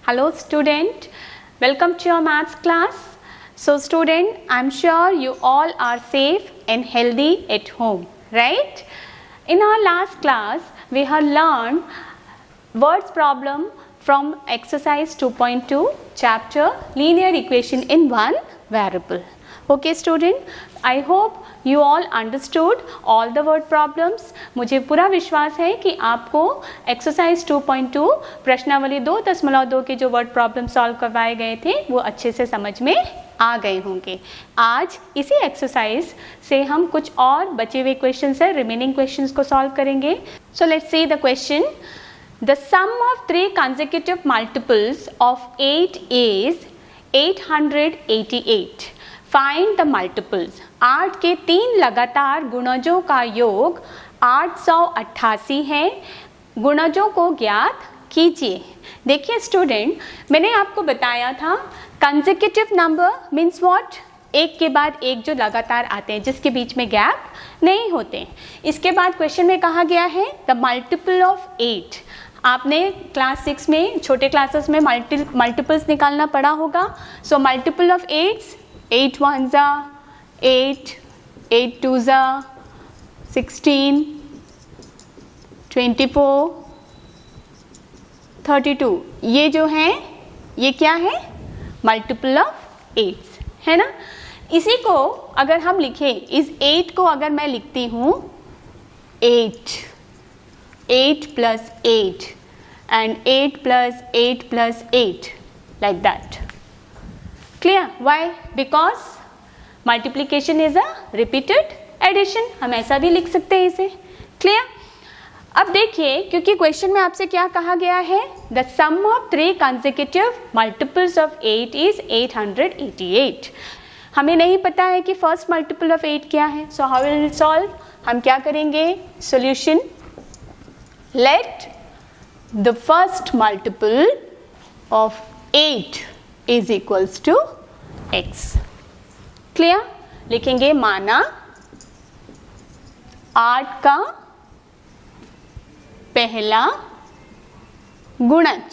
Hello student, welcome to your maths class. So student, I'm sure you all are safe and healthy at home, right? In our last class, we have learned words problem from exercise 2.2 chapter linear equation in one variable. Okay student, I hope you all understood all the word problems. मुझे पूरा विश्वास है कि आपको exercise 2.2 प्रश्नावली 2.2 के जो word problem solve करवाए गए थे वो अच्छे से समझ में आ गए होंगे. आज इसी एक्सरसाइज से हम कुछ और बचे हुए क्वेश्चंस है, रिमेनिंग क्वेश्चंस को सॉल्व करेंगे. So let's see the question. The sum of three consecutive multiples of 8 is 888. Find the multiples. 8 के 3 लगातार गुणजों का योग 888 है. गुणजों को ज्ञात कीजिए. देखिए स्टूडेंट, मैंने आपको बताया था consecutive number means what? एक के बाद एक जो लगातार आते हैं जिसके बीच में गैप नहीं होते. इसके बाद क्वेश्चन में कहा गया है द मल्टीपल ऑफ 8. आपने क्लास 6 में छोटे क्लासेस में मल्टीपल्स निकालना पड़ा होगा. सो मल्टीपल ऑफ 8 1 जा 8, 8 2 जा 16, 24, 32. ये जो है ये क्या है? मल्टीपल ऑफ 8 है ना. इसी को अगर हम लिखें, इस 8 को अगर मैं लिखती हूँ 8 plus 8 and 8 plus 8 plus 8 like that. Clear? Why? Because multiplication is a repeated addition. हम ऐसा भी लिख सकते हैं इसे. Clear? अब देखिए, क्योंकि क्वेश्चन में आपसे क्या कहा गया है, the sum of three consecutive multiples of 8 is 888. हमें नहीं पता है कि फर्स्ट मल्टीपल ऑफ 8 क्या है. So how will solve? हम क्या करेंगे? Solution. Let the first multiple of 8 is equals to x. Clear? लिखेंगे माना 8 का पहला गुणज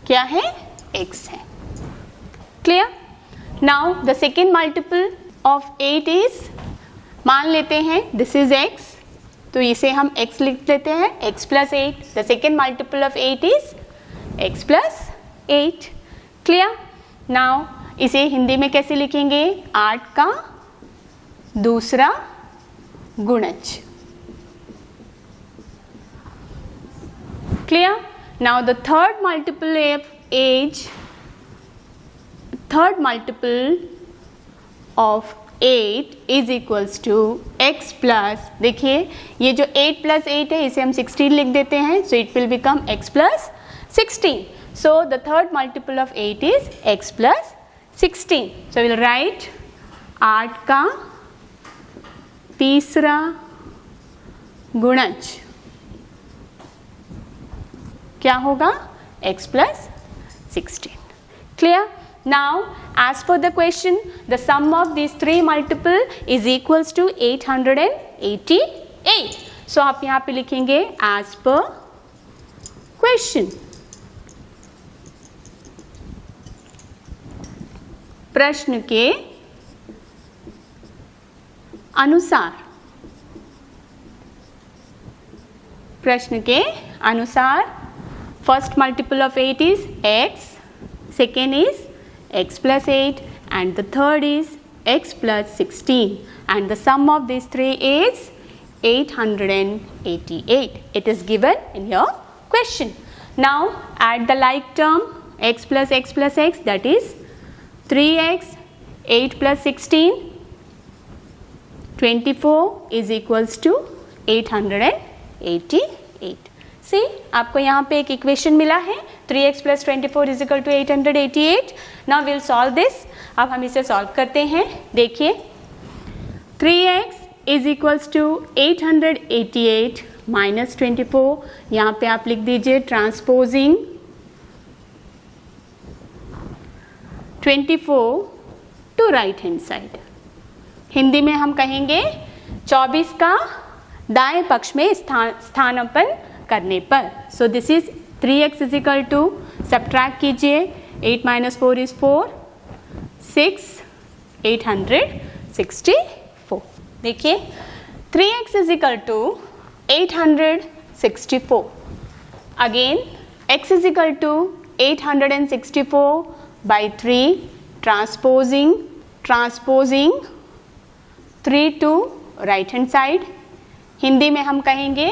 क्या है? x है. Clear? Now the second multiple of 8 is, मान लेते हैं this is x, तो इसे हम x लिख लेते हैं, x plus 8. The second multiple of 8 is x plus 8. Clear? Now इसे हिंदी में कैसे लिखेंगे? 8 का दूसरा गुणज. Clear? Now the third multiple of 8 is equals to x plus, देखिए ये जो 8 plus 8 है इसे हम 16 लिख देते हैं. So it will become x plus 16. So the third multiple of 8 is x plus 16. So we will write 8 का तीसरा गुणज क्या होगा? x plus 16. Clear? Now as per the question, the sum of these three multiple is equals to 888. So आप यहाँ पे लिखेंगे as per question. प्रश्न के अनुसार. प्रश्न के अनुसार first multiple of 8 is x, second is x plus 8 and the third is x plus 16 and the sum of these three is 888. It is given in your question. Now add the like term x plus x plus x, that is 3x, 8 plus 16, 24 is equals to 888. See, आपको यहाँ पे एक equation मिला है 3x plus 24 is equal to 888. Now we'll solve this. अब हम इसे solve करते हैं. देखिए 3x is equals to 888 minus 24. यहाँ पे आप लिख दीजिए transposing 24 to right hand side. Hindi में हम कहेंगे 24 का दाएं पक्ष में स्थानापन्न करने पर. So this is 3x is equal to, subtract कीजिए, 8 माइनस 4 इज 4, 6, 864. देखिए 3x is equal to 864. Again x is equal to 864 by 3, transposing 3 to right hand side. Hindi में हम कहेंगे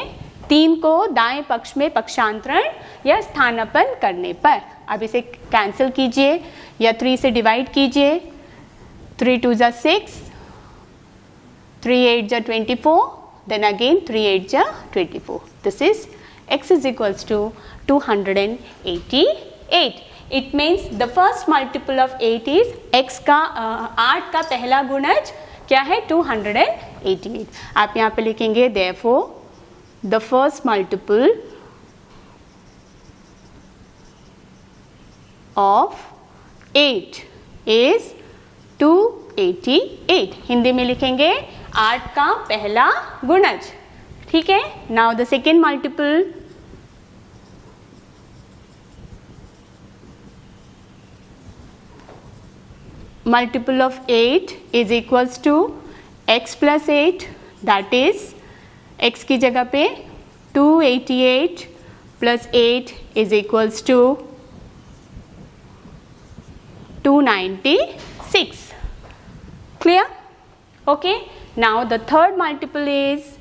3 को दाएं पक्ष में पक्षांतरण या स्थानापन्न करने पर. अब इसे कैंसिल कीजिए या 3 से डिवाइड कीजिए. 3 2 जा 6, 3 8 जा 24, then again 3 8 जा 24. This is x is equals to 288. It means the first multiple of 8 is x का 8 का पहला गुणज क्या है 288. आप यहाँ पे लिखेंगे therefore the first multiple of 8 is 288. Hindi में लिखेंगे 8 का पहला गुणज. ठीक है. Now the second multiple of 8 is equals to x plus 8, that is x की जगह पे 288 plus 8 is equals to 296. Clear? Okay. Now the third multiple is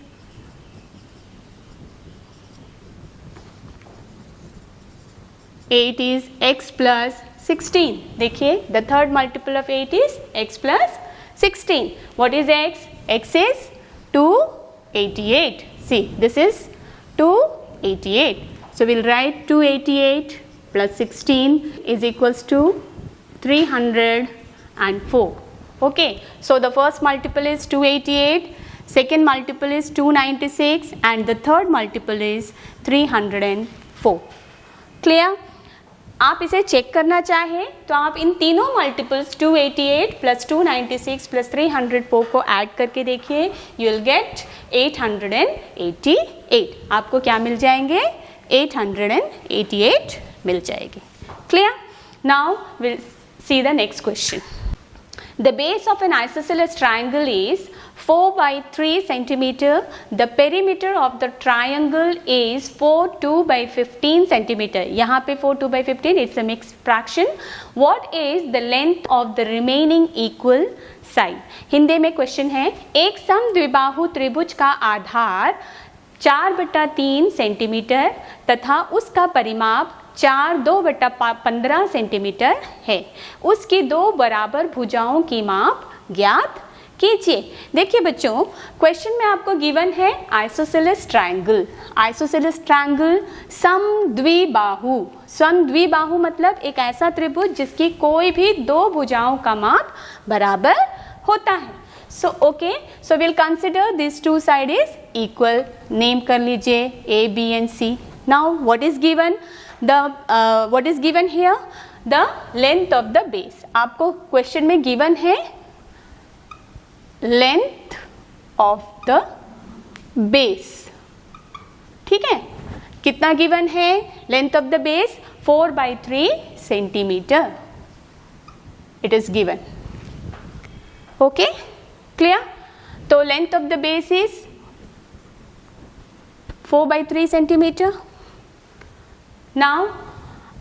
8 is x plus 16. देखिए the third multiple of 8 is x plus 16. What is x? X is 288. See, this is 288. So we'll write 288 plus 16 is equals to 304. Okay. So the first multiple is 288, second multiple is 296 and the third multiple is 304. Clear? आप इसे check करना चाहें तो आप इन तीनों multiples 288 plus 296 plus 304 को add करके देखिए. You will get 888. आपको क्या मिल जाएंगे? 888 मिल जाएगी. Clear? Now will see the next question. The base of an isosceles triangle is 4 by 3 centimeter. The perimeter of the triangle is 4 2 by 15 centimeter. यहाँ पे 4 2 by 15 it's a mixed fraction. What is the length of the remaining equal side? Hindi में question है, एक समद्विबाहु त्रिभुज का आधार 4/3 centimetre तथा उसका परिमाप 4/2/15 सेंटीमीटर है. उसकी दो बराबर भुजाओं की माप ज्ञात कीजिए. देखिए बच्चों, क्वेश्चन में आपको गिवन है आइसोसेलेस ट्रायंगल. आइसोसेलेस ट्रायंगल समद्विबाहु. समद्विबाहु मतलब एक ऐसा त्रिभुज जिसकी कोई भी दो भुजाओं का माप बराबर होता है. So okay, so will consider this two side is equal. Name कर लीजिए A B and C. Now what is given? what is given here? The length of the base. आपको क्वेश्चन में गिवन है length of the base. ठीक है. कितना given है? Length of the base 4 by 3 centimeter. It is given. Okay? Clear? तो length of the base is 4 by 3 centimeter. Now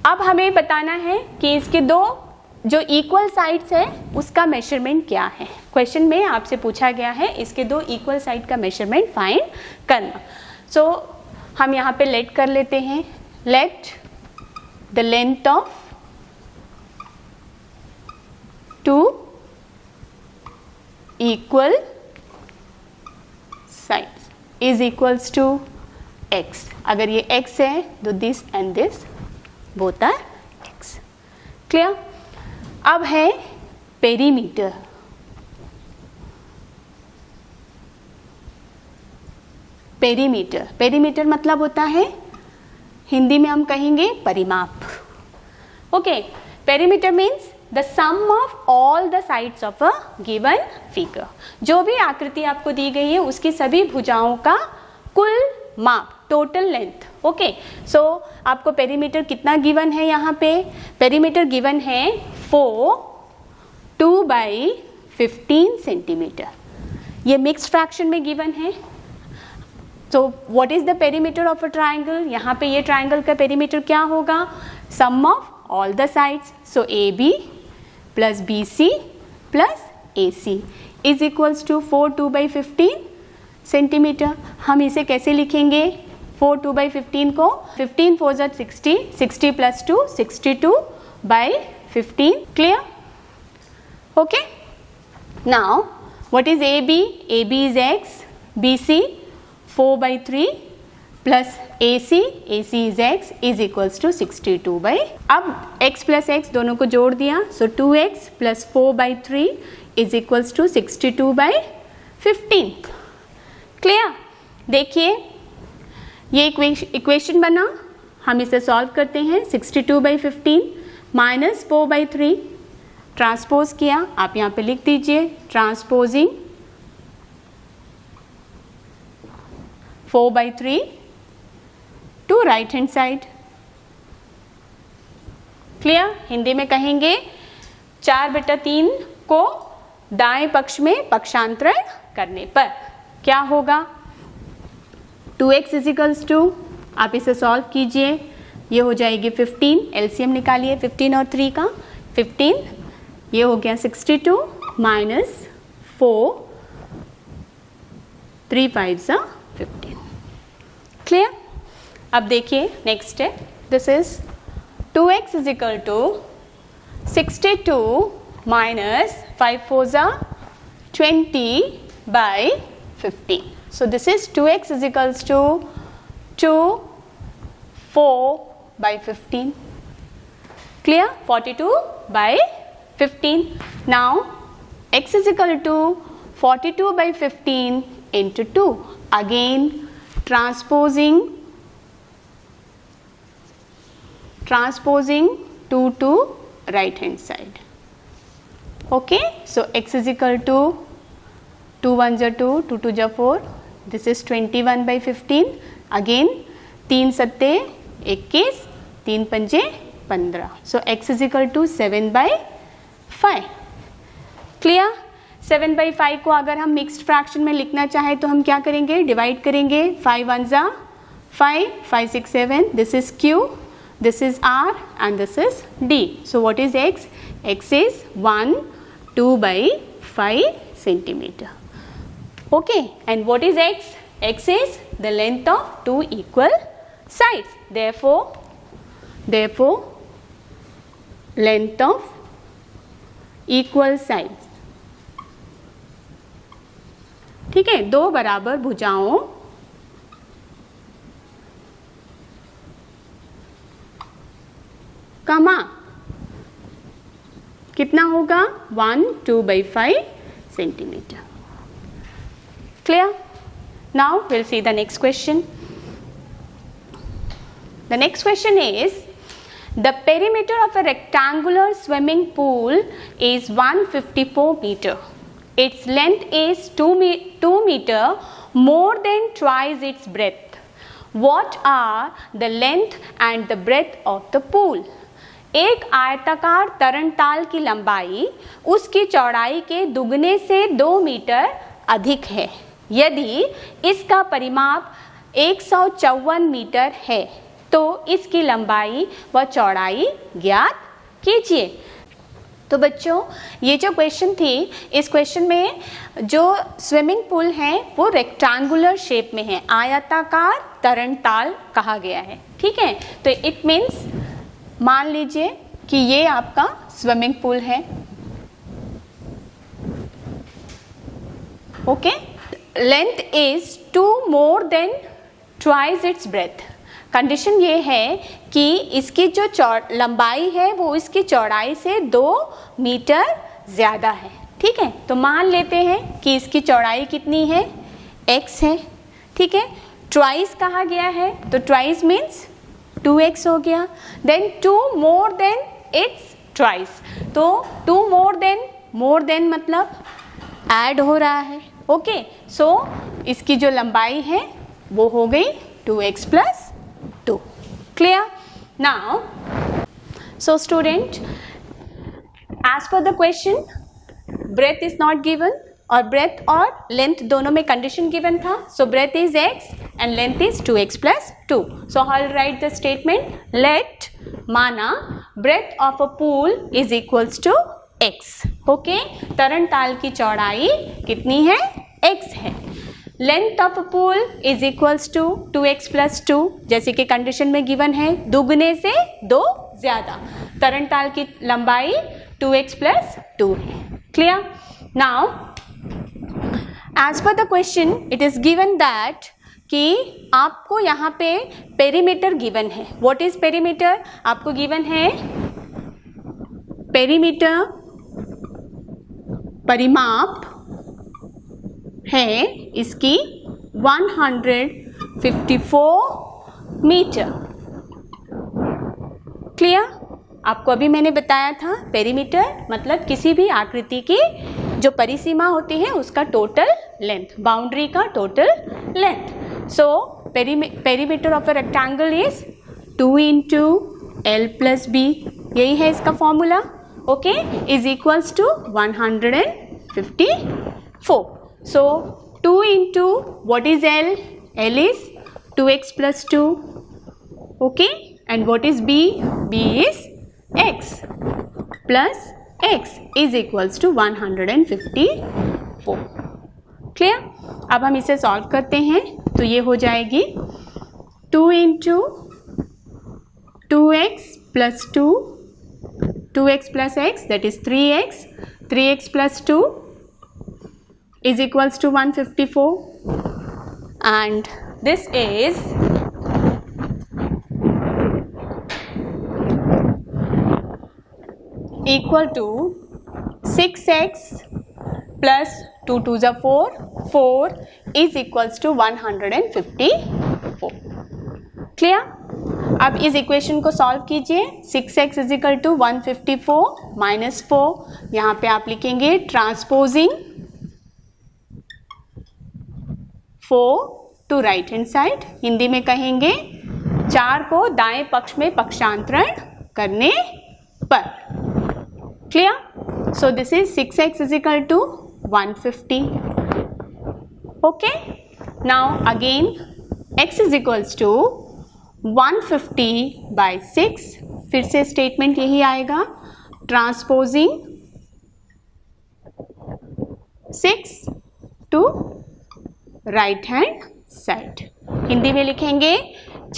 अब हमें बताना है कि इसके दो जो इक्वल साइड्स है उसका मेजरमेंट क्या है. क्वेश्चन में आपसे पूछा गया है इसके दो इक्वल साइड का मेजरमेंट फाइंड करना. सो हम यहाँ पे लेट कर लेते हैं. Let the length of two equal sides is equals to x. अगर ये x है तो this and this both are x. Clear? अब है पेरीमीटर. पेरीमीटर, पेरीमीटर मतलब होता है, हिंदी में हम कहेंगे परिमाप. Okay. Perimeter means the sum of all the sides of a given figure. जो भी आकृति आपको दी गई है उसकी सभी भुजाओं का कुल माप टोटल लेंथ। ओके, सो आपको पेरीमीटर कितना गिवन है? यहाँ पे पेरीमीटर गिवन है 2/15 सेंटीमीटर। ये मिक्स्ड फ्रैक्शन में गिवन है। So what is the perimeter of a triangle? यहाँ पे ये ट्राइंगल का पेरीमीटर क्या होगा? Sum of all the sides. So AB plus BC plus AC is equals to 4 2/15 centimetre. हम इसे कैसे लिखेंगे? 4 2/15 को 15 4 60, 60 plus 2 62/15। Clear? Okay, now what is AB? AB is x, BC 4/3 plus AC is x is equals to 62 अब x plus x दोनों को जोड़ दिया, सो 2x plus 4/3 is equals to 62/15। Clear? देखिए ये इक्वेशन बना, हम इसे सॉल्व करते हैं। 62/15 माइनस 4/3 ट्रांसपोज किया, आप यहाँ पे लिख दीजिए transposing 4/3 to right hand side. Clear? Hindi में कहेंगे 4/3 को दाएं पक्ष में पक्षांतरण करने पर क्या होगा? 2x इज इक्वल्स टू, आप इसे सॉल्व कीजिए, ये हो जाएगी 15, एलसीएम निकालिए 15 और 3 का, 15 ये हो गया 62 माइनस 4, 3 5 15। क्लियर? अब देखिए next step, this is 2x is equal to 62 minus 5 4 20/15. So this is 2x is equals to 4/15. Clear? 42/15. Now x is equal to 42/15 into 2. Again transposing 2 to right hand side. Okay, so x is equal to 2 1 2, 2 2 4, this is 21/15. Again 3 7 21, 3 5 15. So x is equal to 7/5. Clear? 7/5 को अगर हम mixed fraction में लिखना चाहें तो हम क्या करेंगे? डिवाइड करेंगे। 5 1 5, 5 6 7, this is Q, this is R and this is D. So what is x? X is 1 2/5 centimeter. Okay, and what is x? X is the length of two equal sides. Therefore length of equal sides. ठीक है, दो बराबर भुजाओं का माप कितना होगा? 1 2/5 centimetre. Clear? Now we'll see the next question. The next question is, the perimeter of a rectangular swimming pool is 154 meter. Its length is 2 meter, more than twice its breadth. What are the length and the breadth of the pool? एक आयताकार तरणताल की लंबाई उसकी चौड़ाई के दुगने से 2 metre अधिक है यदि इसका परिमाप 154 मीटर है तो इसकी लंबाई व चौड़ाई ज्ञात कीजिए। तो बच्चों ये जो क्वेश्चन थी, इस क्वेश्चन में जो स्विमिंग पूल है वो रेक्टेंगुलर शेप में है, आयताकार तरणताल कहा गया है। ठीक है, तो इट मीन्स मान लीजिए कि ये आपका स्विमिंग पूल है। Okay, length is 2 more than twice its breadth. Condition ये है कि इसकी जो लंबाई है वो इसकी चौड़ाई से 2 मीटर ज़्यादा है। ठीक है, तो मान लेते हैं कि इसकी चौड़ाई कितनी है? x है। ठीक है, ट्वाइस कहा गया है तो ट्वाइस मीन्स 2x हो गया। Then 2 more than its twice, तो 2 more than मतलब ऐड हो रहा है। ओके, सो इसकी जो लंबाई है वो हो गई 2x plus 2. Clear? Now, so student, as per the question, breadth is not given और breadth और length दोनों में condition given था. So breadth is x and length is 2x plus 2. So I'll write the statement. Let माना breadth of a pool is equals to x. Okay? तरण ताल की चौड़ाई कितनी है? x है. Length of a pool is equals to 2x plus 2. जैसे कि condition में given है, दुगने से 2 ज़्यादा. तरण ताल की लंबाई 2x plus 2 है. Clear? Now, as per the question, it is given that कि आपको यहाँ पे पेरीमीटर गिवन है. What is perimeter? आपको गिवन है पेरीमीटर परिमाप है इसकी 154 मीटर. क्लियर? आपको अभी मैंने बताया था पेरीमीटर मतलब किसी भी आकृति की जो परिसीमा होती है उसका टोटल लेंथ, बाउंड्री का total length. So perimeter of a rectangle is 2 into L plus B, यही है इसका formula. Okay, is equals to 154. So 2 into what is L? L is 2x plus 2. Okay, and what is B? B is x plus x is equals to 154. Clear? अब हम इसे solve करते हैं तो ये हो जाएगी 2 into 2x plus 2, 2x plus x, that is 3x, 3x plus 2 is equals to 154, and this is equal to 6x plus 2 to the 4, 4 is equals to 154. Clear? अब इस इक्वेशन को सॉल्व कीजिए. 6x is equal to 154 minus 4, यहाँ पे आप लिखेंगे transposing 4 to right hand side. Hindi में कहेंगे 4 को दाएं पक्ष में पक्षांतरण करने पर. Clear? So this is 6x is equal to 150. Okay? Now again x is equals to 150 by 6. फिर से स्टेटमेंट यही आएगा, transposing 6 to right hand side. Hindi में लिखेंगे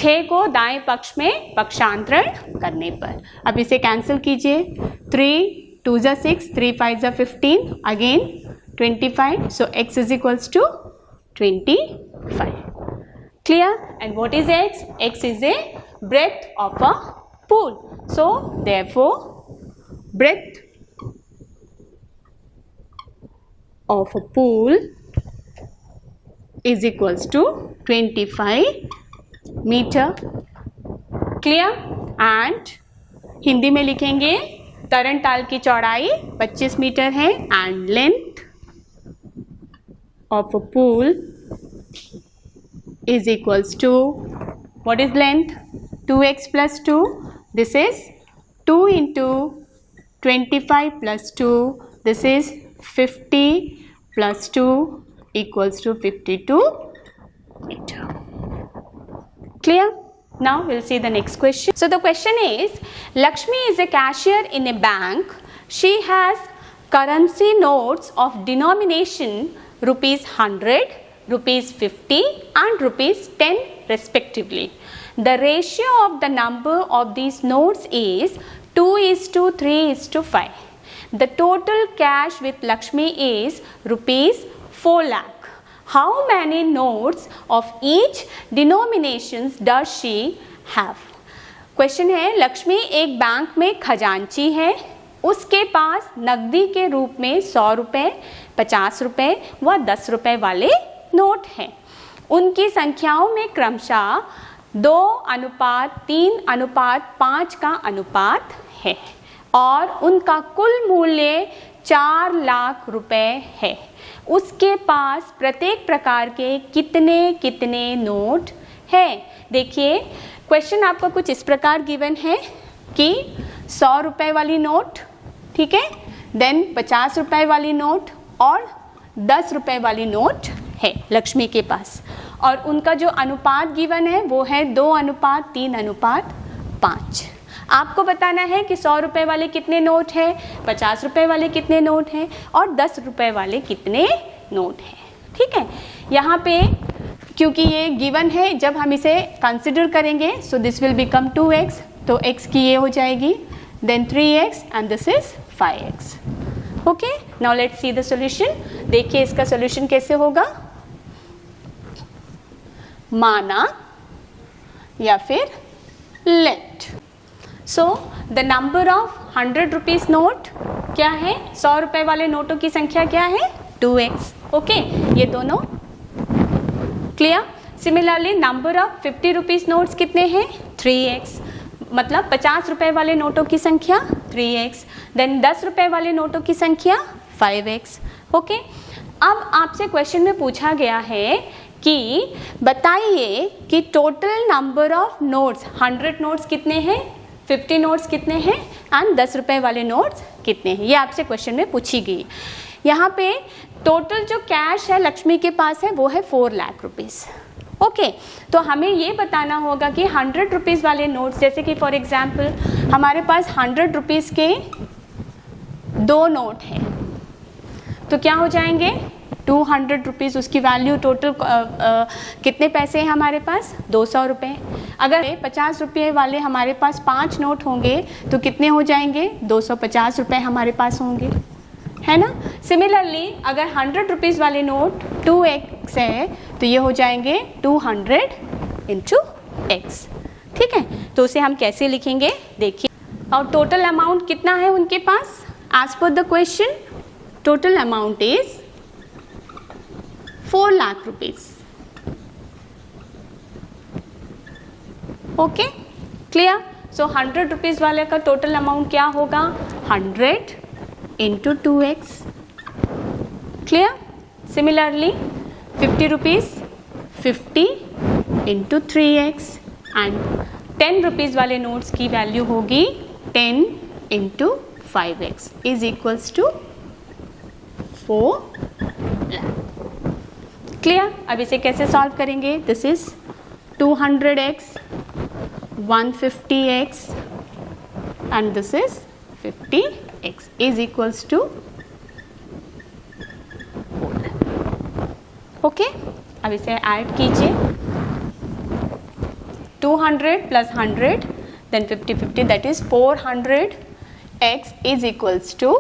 6 को दाएं पक्ष में पक्षांतरण करने पर. अब इसे कैंसिल कीजिए. 3 2 is 6, 3 5 is 15, again 25. So x is equals to 25. Clear? And what is x? X is a breadth of a pool. So therefore breadth of a pool is equals to 25 meter. Clear? And Hindi में लिखेंगे तरण ताल की चौड़ाई 25 metre है and length of a pool is equals to what is length? 2x plus 2. This is 2 into 25 plus 2. This is 50 plus 2 equals to 52 meter. Clear? Now we'll see the next question. So the question is, Lakshmi is a cashier in a bank. She has currency notes of denomination rupees 100, rupees 50 and rupees 10 respectively. The ratio of the number of these notes is 2:3:5. The total cash with Lakshmi is rupees 4 lakh. How many notes of each denominations does she have? Question है, लक्ष्मी एक bank में खजांची है, उसके पास नकदी के रूप में 100 रुपये, 50 रुपये व 10 रुपये वाले नोट हैं. उनकी संख्याओं में क्रमशः 2:3:5 का अनुपात है और उनका कुल मूल्य 4 लाख रुपए है. उसके पास प्रत्येक प्रकार के कितने कितने नोट है। देखिए क्वेश्चन आपका कुछ इस प्रकार गिवन है कि 100 रुपए वाली नोट, ठीक है, देन 50 रुपए वाली नोट और 10 रुपए वाली नोट है लक्ष्मी के पास, और उनका जो अनुपात गिवन है वो है 2:3:5। आपको बताना है कि 100 रुपए वाले कितने नोट हैं, 50 रुपए वाले कितने नोट हैं और 10 रुपए वाले कितने नोट हैं। ठीक है, यहाँ पे क्योंकि ये गिवन है, जब हम इसे कंसिडर करेंगे so this will become 2x, तो x की ये हो जाएगी, then 3x and this is 5x। Okay, now let's see the solution. देखिए इसका सॉल्यूशन कैसे होगा, माना या फिर let. So the number of 100 rupees note क्या है, 100 रुपए वाले नोटों की संख्या क्या है, 2x। ओके, ये दोनों clear. Similarly number of 50 rupees notes कितने हैं, 3x, मतलब 50 रुपए वाले नोटों की संख्या 3x, देन 10 रुपए वाले नोटों की संख्या 5x। ओके, अब आपसे क्वेश्चन में पूछा गया है कि बताइए कि total number of notes, 100 notes कितने हैं, 50 नोट्स कितने हैं एंड 10 रुपए वाले नोट्स कितने हैं, ये आपसे क्वेश्चन में पूछी गई। यहाँ पे टोटल जो कैश है लक्ष्मी के पास है वो है 4 लाख रुपीज़। ओके, तो हमें ये बताना होगा कि 100 रुपीज़ वाले नोट्स, जैसे कि फॉर एग्जांपल हमारे पास 100 रुपीज़ के 2 नोट हैं, तो क्या हो जाएंगे 200 रुपीज़, उसकी वैल्यू टोटल कितने पैसे हैं हमारे पास, 200 रुपये। अगर 50 रुपये वाले हमारे पास 5 नोट होंगे तो कितने हो जाएंगे, 250 रुपये हमारे पास होंगे, है ना। सिमिलरली अगर 100 रुपीज़ वाले नोट 2x है तो ये हो जाएंगे 200 इंटू x। ठीक है, तो उसे हम कैसे लिखेंगे देखिए, और टोटल अमाउंट कितना है उनके पास, as per the question total amount is 4 lakh rupees. Okay, clear. So 100 rupees वाले का टोटल अमाउंट क्या होगा, 100 into 2x। Clear. Similarly 50 rupees 50 into 3x and 10 rupees वाले नोट्स की वैल्यू होगी 10 into 5x is equals to 4 lakh. Clear. अब इसे कैसे सॉल्व करेंगे, this is 200x 150x and this is 50x is equals to 4 lakh. Okay, अब इसे ऐड कीजिए, 200 plus 100 then 50 50 that is 400x is equals to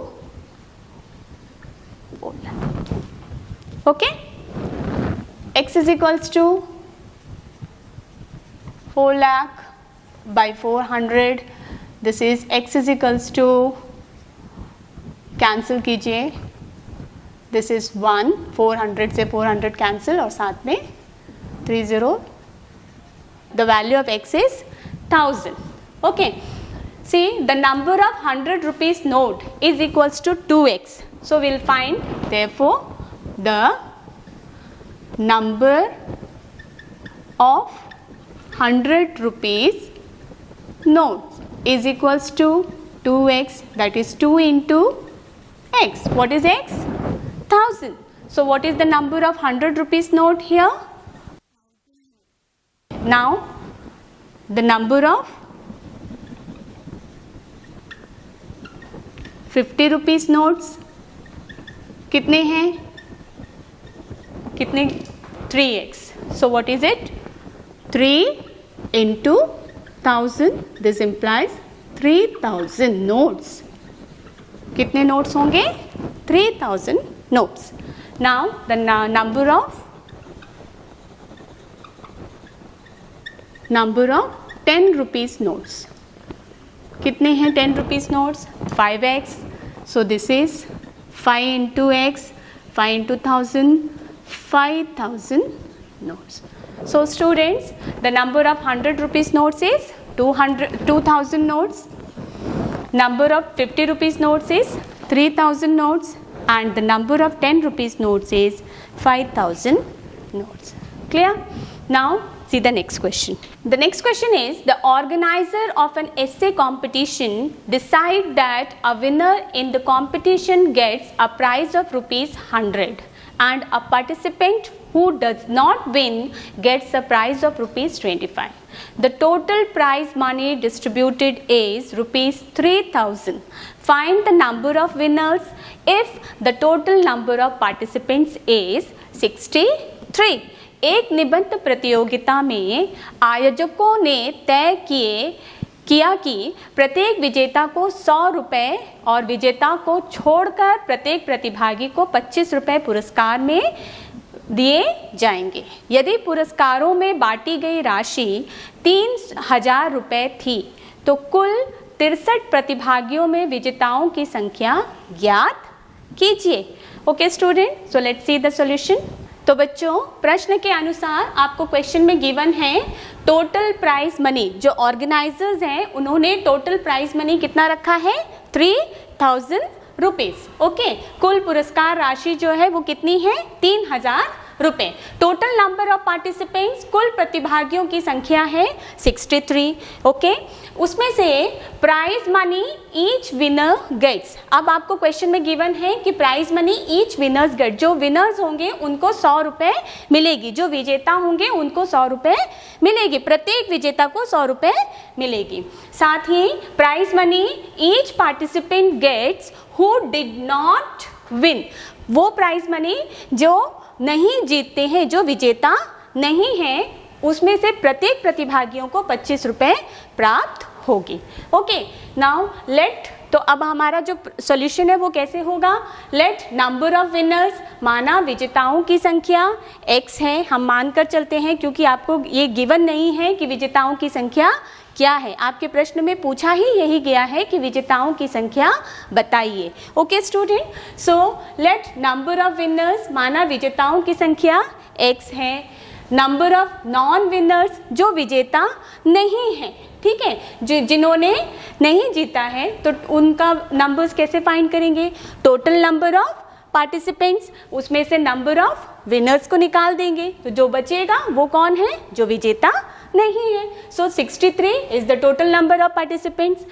4 lakh. Okay, x is equals to 4 lakh by 400, this is x is equals to, cancel कीजिए, this is 1, 400 से 400 cancel और साथ में 30, the value of x is 1000. Okay, see the number of 100 rupees note is equals to 2x, so we'll find therefore the number of 100 rupees notes is equals to 2x, that is 2 into x. What is x? 1000. So what is the number of 100 rupees note here? Now the number of 50 rupees notes कितने हैं, कितने, 3x. So what is it? 3 into 1000, this implies 3000 notes. कितने notes होंगे, 3000 notes. Now the number of 10 rupees notes, कितने हैं 10 rupees notes, 5x. So this is 5 into x, 5 into 1000, 5000 notes. So students, the number of 100 rupees notes is 2000 notes, number of 50 rupees notes is 3000 notes and the number of 10 rupees notes is 5000 notes. Clear? Now see the next question. The next question is, the organizer of an essay competition decide that a winner in the competition gets a prize of ₹100 and a participant who does not win gets a prize of ₹25. The total prize money distributed is ₹3,000. Find the number of winners if the total number of participants is 63. एक निबंध प्रतियोगिता में आयोजकों ने तय किया कि प्रत्येक विजेता को ₹100 और विजेता को छोड़कर प्रत्येक प्रतिभागी को ₹25 पुरस्कार में दिए जाएंगे। यदि पुरस्कारों में बांटी गई राशि ₹3000 थी तो कुल 63 प्रतिभागियों में विजेताओं की संख्या ज्ञात कीजिए। Okay student, so let's see the solution. तो बच्चों, प्रश्न के अनुसार आपको क्वेश्चन में गिवन है टोटल प्राइज मनी। जो ऑर्गेनाइजर्स हैं उन्होंने टोटल प्राइज मनी कितना रखा है? ₹3000। ओके, कुल पुरस्कार राशि जो है वो कितनी है? ₹3000। टोटल नंबर ऑफ पार्टिसिपेंट्स, कुल प्रतिभागियों की संख्या है 63। ओके, उसमें से prize money each winner gets. अब आपको क्वेश्चन में गिवन है कि prize money each winners get, जो विनर्स होंगे उनको ₹100 मिलेगी, जो विजेता होंगे उनको ₹100 मिलेगी, प्रत्येक विजेता को ₹100 मिलेगी। साथ ही prize money each participant gets who did not win, वो प्राइज मनी जो नहीं जीतते हैं, जो विजेता नहीं है, उसमें से प्रत्येक प्रतिभागियों को ₹25 प्राप्त होगी। ओके, नाउ लेट, तो अब हमारा जो सॉल्यूशन है वो कैसे होगा? लेट नंबर ऑफ विनर्स, माना विजेताओं की संख्या x है, हम मानकर चलते हैं क्योंकि आपको ये गिवन नहीं है कि विजेताओं की संख्या क्या है। आपके प्रश्न में पूछा ही यही गया है कि विजेताओं की संख्या बताइए। Okay student, so let number of winners, माना विजेताओं की संख्या x है, नंबर ऑफ नॉन विनर्स, जो विजेता नहीं है, ठीक है, जिन्होंने नहीं जीता है, तो उनका नंबर्स कैसे फाइंड करेंगे? टोटल नंबर ऑफ पार्टिसिपेंट्स, उसमें से नंबर ऑफ विनर्स को निकाल देंगे, तो जो बचेगा वो कौन है? जो विजेता नहीं है। सो 63 is the total number of participants,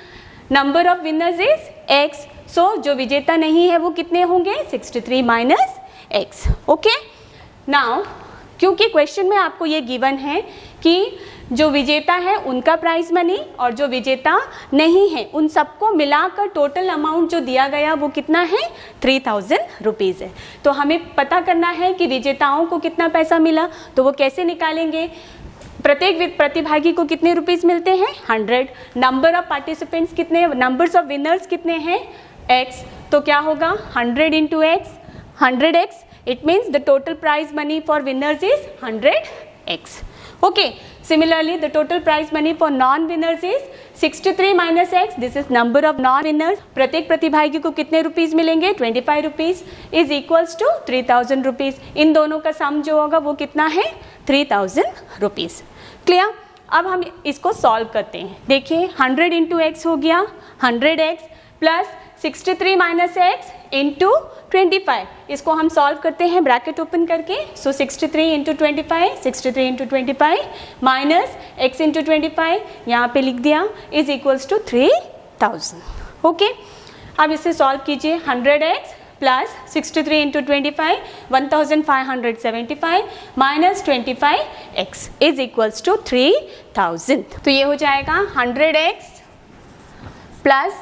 number of winners is x, सो जो विजेता नहीं है वो कितने होंगे? 63 माइनस x। ओके, नाउ क्योंकि क्वेश्चन में आपको ये गिवन है कि जो विजेता है उनका प्राइज मनी और जो विजेता नहीं है उन सबको मिलाकर टोटल अमाउंट जो दिया गया वो कितना है? ₹3000 है। तो हमें पता करना है कि विजेताओं को कितना पैसा मिला, तो वो कैसे निकालेंगे? प्रत्येक प्रतिभागी को कितने रुपीस मिलते हैं? 100। नंबर ऑफ पार्टिसिपेंट्स कितने, नंबर्स ऑफ विनर्स कितने हैं? x, तो क्या होगा? 100 into x, 100x, it means the total prize money for winners is 100x. Okay, similarly the total prize money for non-winners is 63 minus x, this is number of non-winners. प्रत्येक प्रतिभागी को कितने rupees मिलेंगे? 25 rupees is equals to 3000 rupees. इन दोनों का सम जो होगा वो कितना है? 3000 रुपीस। क्लियर? अब हम इसको सॉल्व करते हैं। देखिए 100 into x हो गया 100x plus 63 minus x into 25, इसको हम सॉल्व करते हैं ब्रैकेट ओपन करके। सो 63 into 25, 63 into 25 minus x into 25 यहाँ पे लिख दिया इज इक्वल्स टू 3000। ओके, अब इसे सॉल्व कीजिए। 100x plus 63 into 25 1575 minus 25x is equals to 3000। तो ये हो जाएगा 100x plus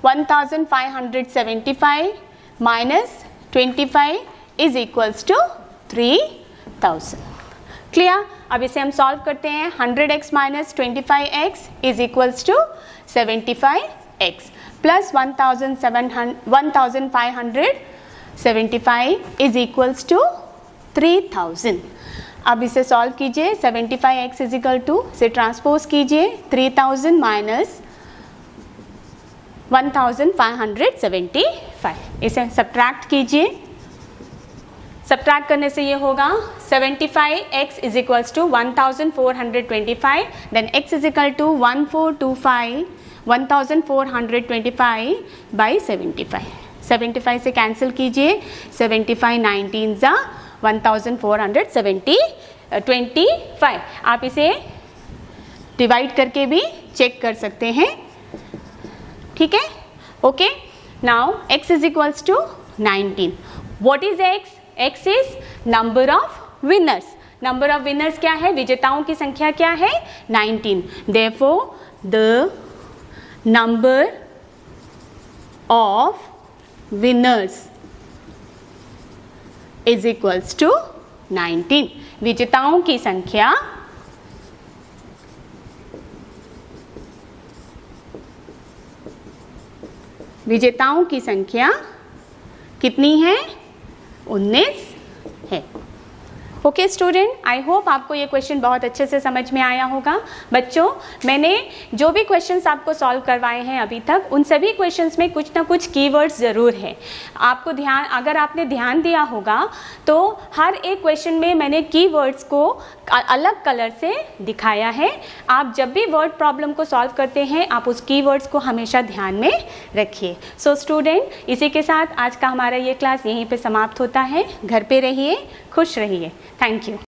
1575 minus 25 is equals to 3000। Clear? अब इसे हम सॉल्व करते हैं। 100x minus 25x is equals to 75x plus 1575 is equals to 3000। अब इसे सॉल्व कीजिए। 75x इज इक्वल टू से ट्रांसपोज कीजिए 3000 माइनस 1575, इसे सब्ट्रैक्ट कीजिए। सब्ट्रैक्ट करने से ये होगा 75x is equals to 1425, then x is equal to 1425 by 75। 75 से कैंसिल कीजिए, 75 19 ज़ा 1470 25। आप इसे डिवाइड करके भी चेक कर सकते हैं, ठीक है। Okay, now x is equals to 19। What is x? x is number of winners. Number of winners क्या है? विजेताओं की संख्या क्या है? 19। Therefore the number of winners is equals to 19। विजेताओं की संख्या कितनी है? 19 है। ओके स्टूडेंट, आई होप आपको ये क्वेश्चन बहुत अच्छे से समझ में आया होगा। बच्चों, मैंने जो भी क्वेश्चंस आपको सॉल्व करवाए हैं अभी तक, उन सभी क्वेश्चंस में कुछ ना कुछ कीवर्ड्स ज़रूर है। आपको अगर आपने ध्यान दिया होगा तो हर एक क्वेश्चन में मैंने कीवर्ड्स को अलग कलर से दिखाया है। आप जब भी वर्ड प्रॉब्लम को सॉल्व करते हैं, आप उस कीवर्ड्स को हमेशा ध्यान में रखिए। सो स्टूडेंट, इसी के साथ आज का हमारा ये क्लास यहीं पे समाप्त होता है। घर पे रहिए, खुश रहिए। Thank you.